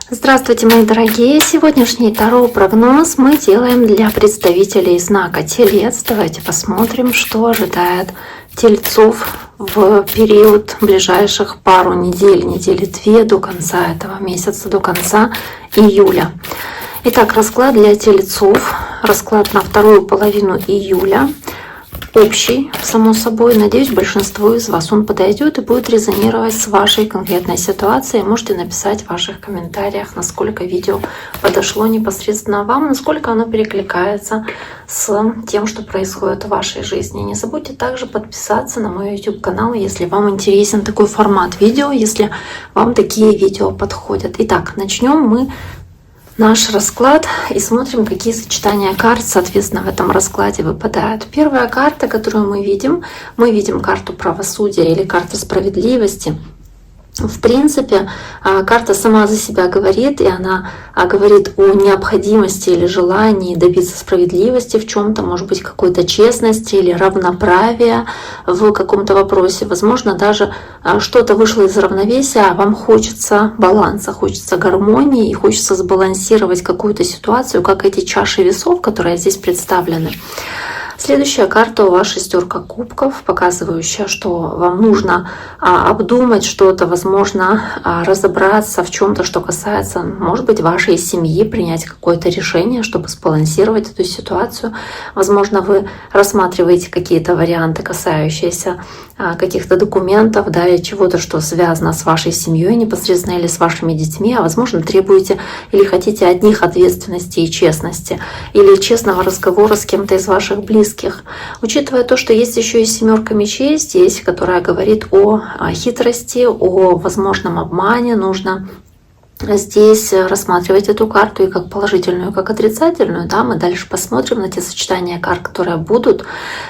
Здравствуйте, мои дорогие! Сегодняшний Таро-прогноз мы делаем для представителей знака Телец. Давайте посмотрим, что ожидает Тельцов в период ближайших пару недель, недели две до конца этого месяца, до конца июля. Итак, расклад для Тельцов, расклад на вторую половину июля. Общий, само собой. Надеюсь, большинству из вас он подойдет и будет резонировать с вашей конкретной ситуацией. Можете написать в ваших комментариях, насколько видео подошло непосредственно вам, насколько оно перекликается с тем, что происходит в вашей жизни. Не забудьте также подписаться на мой YouTube канал, если вам интересен такой формат видео, если вам такие видео подходят. Итак, начнем мы наш расклад и смотрим, какие сочетания карт, соответственно, в этом раскладе выпадают. Первая карта, которую мы видим карту правосудия или карту справедливости. В принципе, карта сама за себя говорит, и она говорит о необходимости или желании добиться справедливости в чем-то, может быть, какой-то честности или равноправия в каком-то вопросе. Возможно, даже что-то вышло из равновесия, а вам хочется баланса, хочется гармонии и хочется сбалансировать какую-то ситуацию, как эти чаши весов, которые здесь представлены. Следующая карта у вас шестерка кубков, показывающая, что вам нужно обдумать что-то, возможно, разобраться в чем-то, что касается, может быть, вашей семьи, принять какое-то решение, чтобы сбалансировать эту ситуацию. Возможно, вы рассматриваете какие-то варианты, касающиеся каких-то документов, да, или чего-то, что связано с вашей семьей непосредственно или с вашими детьми, а возможно, требуете или хотите от них ответственности и честности, или честного разговора с кем-то из ваших близких. Учитывая то, что есть еще и семерка мечей здесь, которая говорит о хитрости, о возможном обмане, нужно здесь рассматривать эту карту и как положительную, и как отрицательную. Да, мы дальше посмотрим на те сочетания карт, которые будут.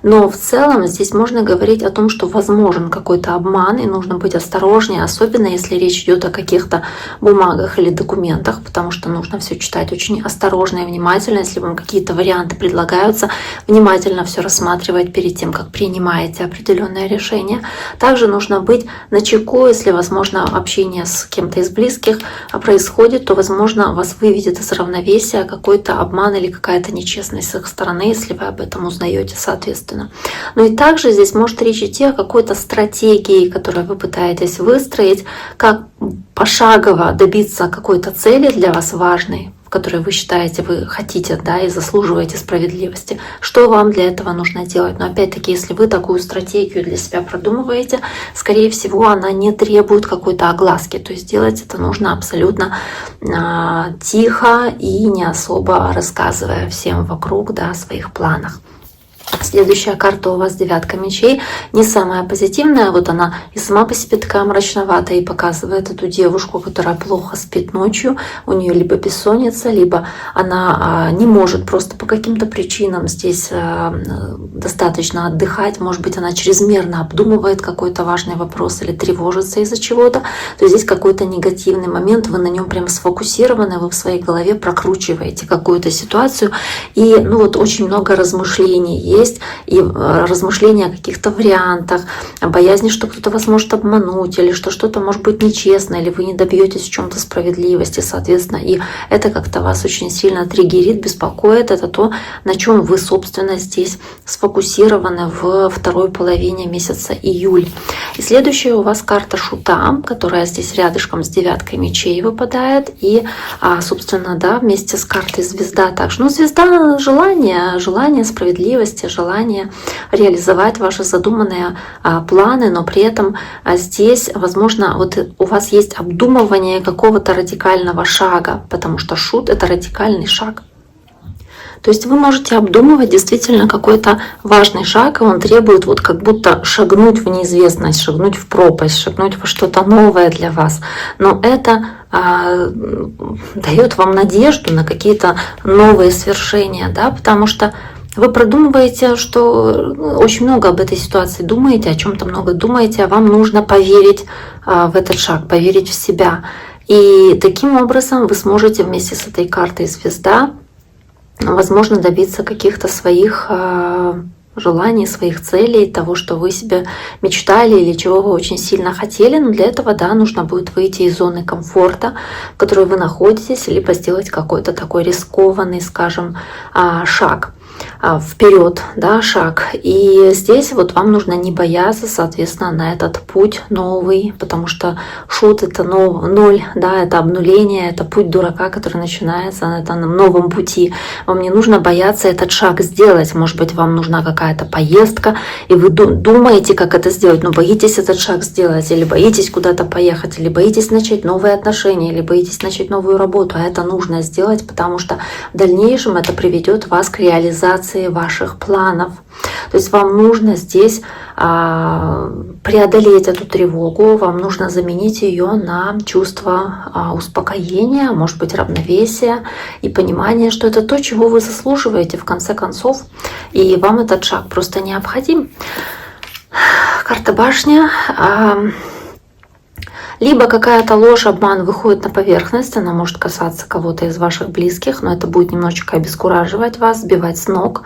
Но в целом здесь можно говорить о том, что возможен какой-то обман, и нужно быть осторожнее, особенно если речь идет о каких-то бумагах или документах, потому что нужно все читать очень осторожно и внимательно. Если вам какие-то варианты предлагаются, внимательно все рассматривать перед тем, как принимаете определенное решение. Также нужно быть начеку, если возможно общение с кем-то из близких происходит, то, возможно, вас выведет из равновесия какой-то обман или какая-то нечестность с их стороны, если вы об этом узнаете, соответственно. Ну и также здесь может речь идти о какой-то стратегии, которую вы пытаетесь выстроить, как пошагово добиться какой-то цели для вас важной, в которой вы считаете, вы хотите, да, и заслуживаете справедливости. Что вам для этого нужно делать? Но опять-таки, если вы такую стратегию для себя продумываете, скорее всего, она не требует какой-то огласки. То есть делать это нужно абсолютно тихо и не особо рассказывая всем вокруг, да, о своих планах. Следующая карта у вас девятка мечей, не самая позитивная, вот она и сама по себе такая мрачноватая и показывает эту девушку, которая плохо спит ночью, у нее либо бессонница, либо она не может просто по каким-то причинам здесь достаточно отдыхать, может быть, она чрезмерно обдумывает какой-то важный вопрос или тревожится из-за чего-то, то здесь какой-то негативный момент, вы на нем прям сфокусированы, вы в своей голове прокручиваете какую-то ситуацию, и ну вот очень много размышлений есть, и размышления о каких-то вариантах, о боязни, что кто-то вас может обмануть, или что что-то может быть нечестно, или вы не добьетесь в чем-то справедливости, соответственно, и это как-то вас очень сильно триггерит, беспокоит. Это то, на чем вы, собственно, здесь сфокусированы в второй половине месяца июль. И следующая у вас карта Шута, которая здесь рядышком с девяткой мечей выпадает, и, собственно, да, вместе с картой Звезда также. Ну, звезда — желание справедливости, желание реализовать ваши задуманные планы, но при этом здесь, возможно, вот у вас есть обдумывание какого-то радикального шага, потому что Шут — это радикальный шаг. То есть вы можете обдумывать действительно какой-то важный шаг, и он требует вот как будто шагнуть в неизвестность, шагнуть в пропасть, шагнуть во что-то новое для вас. Но это дает вам надежду на какие-то новые свершения, да, потому что вы продумываете, что очень много об этой ситуации думаете, о чем-то много думаете, а вам нужно поверить в этот шаг, поверить в себя. И таким образом вы сможете вместе с этой картой Звезда, возможно, добиться каких-то своих желаний, своих целей, того, что вы себе мечтали или чего вы очень сильно хотели. Но для этого, да, нужно будет выйти из зоны комфорта, в которой вы находитесь, либо сделать какой-то такой рискованный, скажем, шаг вперед, да, шаг. И здесь вот вам нужно не бояться, соответственно, на этот путь новый, потому что шут — это ноль, да, это обнуление, это путь дурака, который начинается на этом новом пути. Вам не нужно бояться этот шаг сделать. Может быть, вам нужна какая-то поездка, и вы думаете, как это сделать, но боитесь этот шаг сделать, или боитесь куда-то поехать, или боитесь начать новые отношения, или боитесь начать новую работу. А это нужно сделать, потому что в дальнейшем это приведет вас к реализации ваших планов. То есть вам нужно здесь преодолеть эту тревогу, вам нужно заменить ее на чувство успокоения, может быть, равновесия и понимания, что это то, чего вы заслуживаете в конце концов, и вам этот шаг просто необходим. Карта башня. Либо какая-то ложь, обман выходит на поверхность, она может касаться кого-то из ваших близких, но это будет немножечко обескураживать вас, сбивать с ног.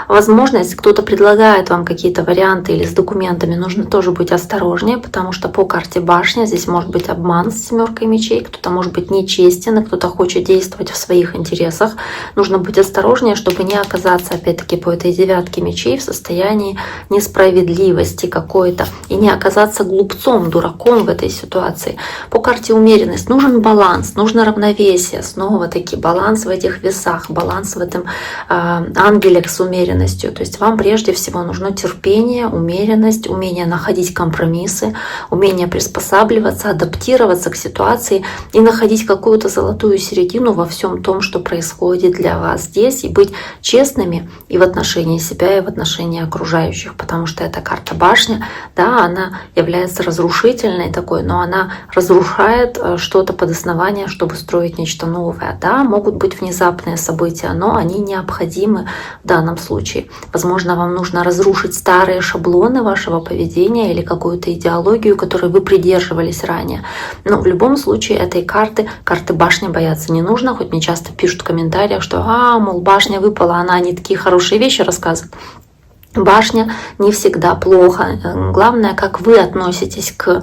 Возможно, если кто-то предлагает вам какие-то варианты или с документами, нужно тоже быть осторожнее, потому что по карте башня здесь может быть обман с 7 мечей, кто-то может быть нечестен, кто-то хочет действовать в своих интересах. Нужно быть осторожнее, чтобы не оказаться, опять-таки, по этой 9 мечей в состоянии несправедливости какой-то и не оказаться глупцом, дураком в этой ситуации. По карте умеренность нужен баланс, нужно равновесие, снова-таки баланс в этих весах, баланс в этом ангеле с умеренностью. То есть вам прежде всего нужно терпение, умеренность, умение находить компромиссы, умение приспосабливаться, адаптироваться к ситуации и находить какую-то золотую середину во всем том, что происходит для вас здесь, и быть честными и в отношении себя, и в отношении окружающих, потому что эта карта башня, да, она является разрушительной такой, но она разрушает что-то под основание, чтобы строить нечто новое. Да, могут быть внезапные события, но они необходимы в данном случае. Возможно, вам нужно разрушить старые шаблоны вашего поведения или какую-то идеологию, которой вы придерживались ранее. Но в любом случае этой карты башни бояться не нужно, хоть мне часто пишут в комментариях, что мол, башня выпала, она не такие хорошие вещи рассказывает. Башня не всегда плохо. Главное, как вы относитесь к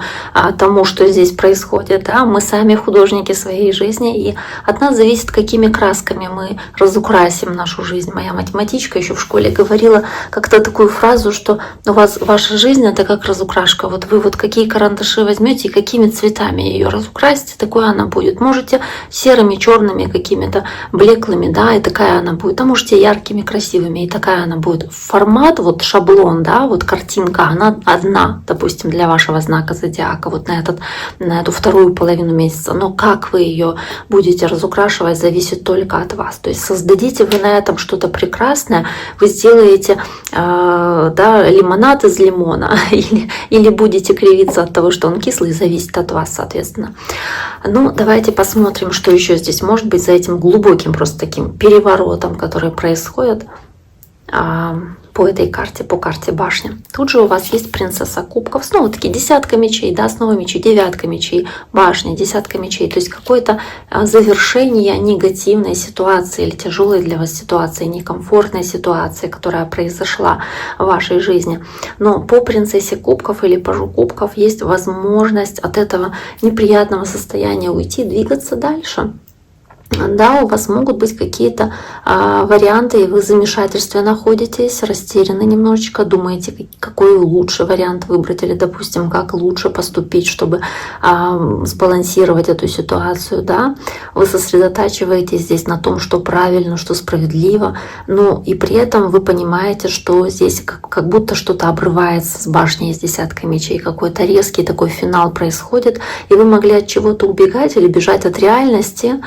тому, что здесь происходит. Да? Мы сами художники своей жизни, и от нас зависит, какими красками мы разукрасим нашу жизнь. Моя математичка еще в школе говорила как-то такую фразу, что у вас ваша жизнь — это как разукрашка. Вот вы вот какие карандаши возьмете и какими цветами ее разукрасите, такой она будет. Можете серыми, черными, какими-то блеклыми, да, и такая она будет. А можете яркими, красивыми, и такая она будет. Формат, вот шаблон, да, вот картинка, она одна, допустим, для вашего знака зодиака, вот на эту вторую половину месяца. Но как вы ее будете разукрашивать, зависит только от вас. То есть создадите вы на этом что-то прекрасное, вы сделаете да, лимонад из лимона или будете кривиться от того, что он кислый, зависит от вас, соответственно. Ну, давайте посмотрим, что еще здесь может быть за этим глубоким просто таким переворотом, который происходит по этой карте, по карте башня. Тут же у вас есть принцесса кубков, снова таки 10 мечей, да, снова мечи, 9 мечей, башня, 10 мечей. То есть какое-то завершение негативной ситуации или тяжелой для вас ситуации, некомфортной ситуации, которая произошла в вашей жизни. Но по принцессе кубков или пажу кубков есть возможность от этого неприятного состояния уйти, двигаться дальше. Да, у вас могут быть какие-то варианты, и вы в замешательстве находитесь, растеряны немножечко, думаете, какой лучший вариант выбрать, или, допустим, как лучше поступить, чтобы сбалансировать эту ситуацию. Да? Вы сосредотачиваетесь здесь на том, что правильно, что справедливо, но и при этом вы понимаете, что здесь как будто что-то обрывается с башней, с 10 мечей, какой-то резкий такой финал происходит, и вы могли от чего-то убегать или бежать от реальности,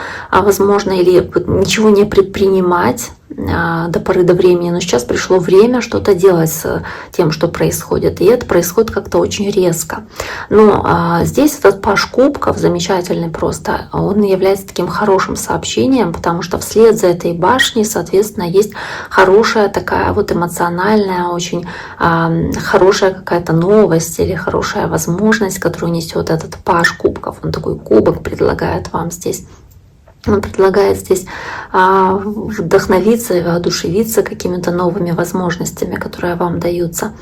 возможно, или ничего не предпринимать до поры до времени, но сейчас пришло время что-то делать с тем, что происходит, и это происходит как-то очень резко. Но здесь этот паж кубков замечательный просто, он является таким хорошим сообщением, потому что вслед за этой башней, соответственно, есть хорошая такая вот эмоциональная, очень хорошая какая-то новость или хорошая возможность, которую несет этот паж кубков. Он такой кубок предлагает вам здесь. Он предлагает здесь вдохновиться и воодушевиться какими-то новыми возможностями, которые вам даются.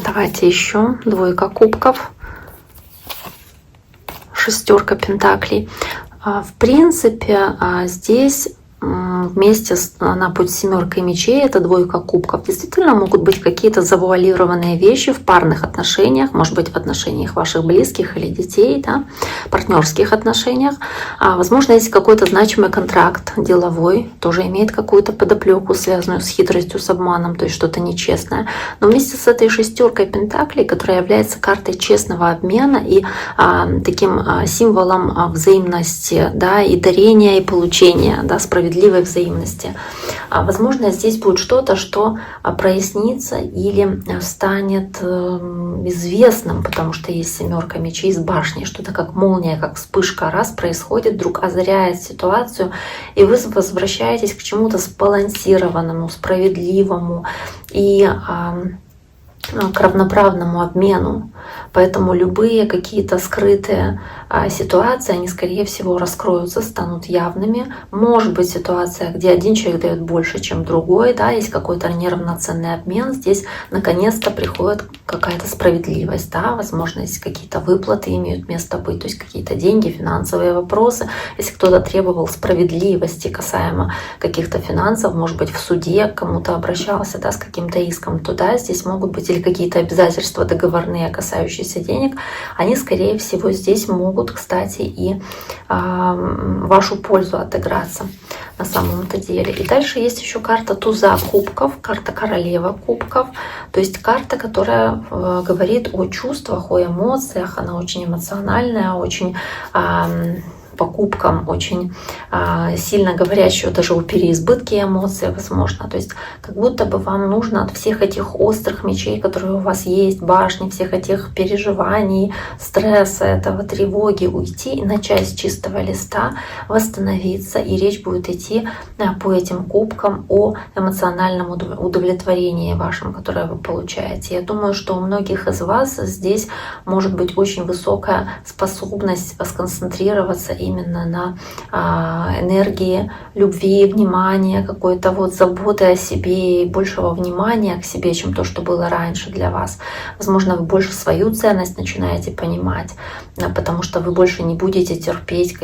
Давайте еще двойка кубков, шестерка пентаклей. В принципе, здесь вместе на путь с семеркой мечей, это двойка кубков, действительно могут быть какие-то завуалированные вещи в парных отношениях, может быть в отношениях ваших близких или детей, да, партнерских отношениях. Возможно, есть какой-то значимый контракт деловой, тоже имеет какую-то подоплеку, связанную с хитростью, с обманом, то есть что-то нечестное. Но вместе с этой шестеркой пентаклей, которая является картой честного обмена и таким символом взаимности, да, и дарения, и получения, да, справедливой взаимности. Возможно, здесь будет что-то, что прояснится или станет известным, потому что есть семерка мечей с башней, что-то как молния, как вспышка раз происходит, вдруг озаряет ситуацию, и вы возвращаетесь к чему-то сбалансированному, справедливому и к равноправному обмену. Поэтому любые какие-то скрытые ситуации, они, скорее всего, раскроются, станут явными. Может быть ситуация, где один человек дает больше, чем другой, да, есть какой-то неравноценный обмен. Здесь наконец-то приходит какая-то справедливость, да, возможно, есть какие-то выплаты имеют место быть, то есть какие-то деньги, финансовые вопросы. Если кто-то требовал справедливости касаемо каких-то финансов, может быть, в суде к кому-то обращался, да, с каким-то иском, то да, здесь могут быть или какие-то обязательства договорные, касающиеся денег, они, скорее всего, здесь могут, кстати, и вашу пользу отыграться на самом-то деле. И дальше есть еще карта туза кубков, карта королева кубков, то есть карта, которая говорит о чувствах, о эмоциях, она очень эмоциональная, очень по кубкам очень сильно говорящую даже о переизбытке эмоций, возможно. То есть как будто бы вам нужно от всех этих острых мечей, которые у вас есть, башни, всех этих переживаний, стресса, этого тревоги уйти и начать с чистого листа, восстановиться. И речь будет идти по этим кубкам о эмоциональном удовлетворении вашем, которое вы получаете. Я думаю, что у многих из вас здесь может быть очень высокая способность сконцентрироваться именно на энергии любви, внимания, какой-то вот заботы о себе и большего внимания к себе, чем то, что было раньше для вас. Возможно, вы больше свою ценность начинаете понимать, потому что вы больше не будете терпеть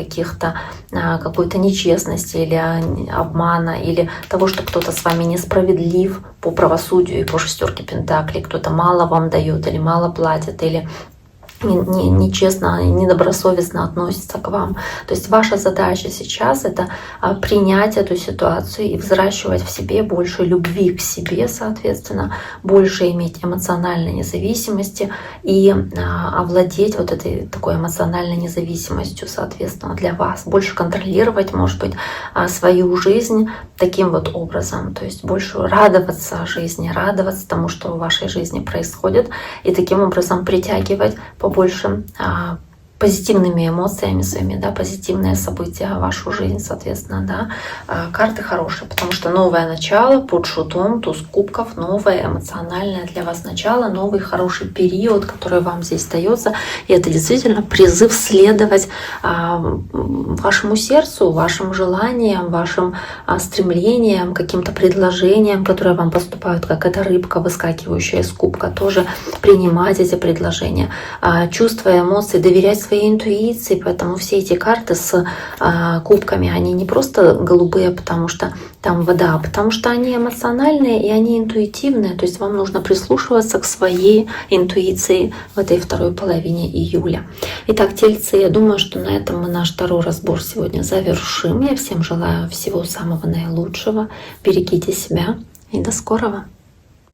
какой-то нечестности или обмана, или того, что кто-то с вами несправедлив по правосудию и по шестерке пентаклей, кто-то мало вам дает или мало платит, или нечестно, недобросовестно относится к вам. То есть ваша задача сейчас — это принять эту ситуацию и взращивать в себе больше любви к себе, соответственно, больше иметь эмоциональной независимости и овладеть вот этой такой эмоциональной независимостью, соответственно, для вас. Больше контролировать, может быть, свою жизнь таким вот образом. То есть больше радоваться жизни, радоваться тому, что в вашей жизни происходит, и таким образом притягивать побольше позитивными эмоциями своими, да, позитивные события в вашу жизнь, соответственно, да. Карты хорошие, потому что новое начало под шутом, туз кубков, новое эмоциональное для вас начало, новый хороший период, который вам здесь дается. И это действительно призыв следовать вашему сердцу, вашим желаниям, вашим стремлениям, каким-то предложениям, которые вам поступают, как эта рыбка, выскакивающая из кубка, тоже принимать эти предложения, чувства, эмоции, доверять своей интуиции. Поэтому все эти карты с кубками, они не просто голубые, потому что там вода, а потому что они эмоциональные и они интуитивные. То есть вам нужно прислушиваться к своей интуиции в этой второй половине июля. Итак, тельцы, я думаю, что на этом мы наш второй разбор сегодня завершим. Я всем желаю всего самого наилучшего. Берегите себя и до скорого!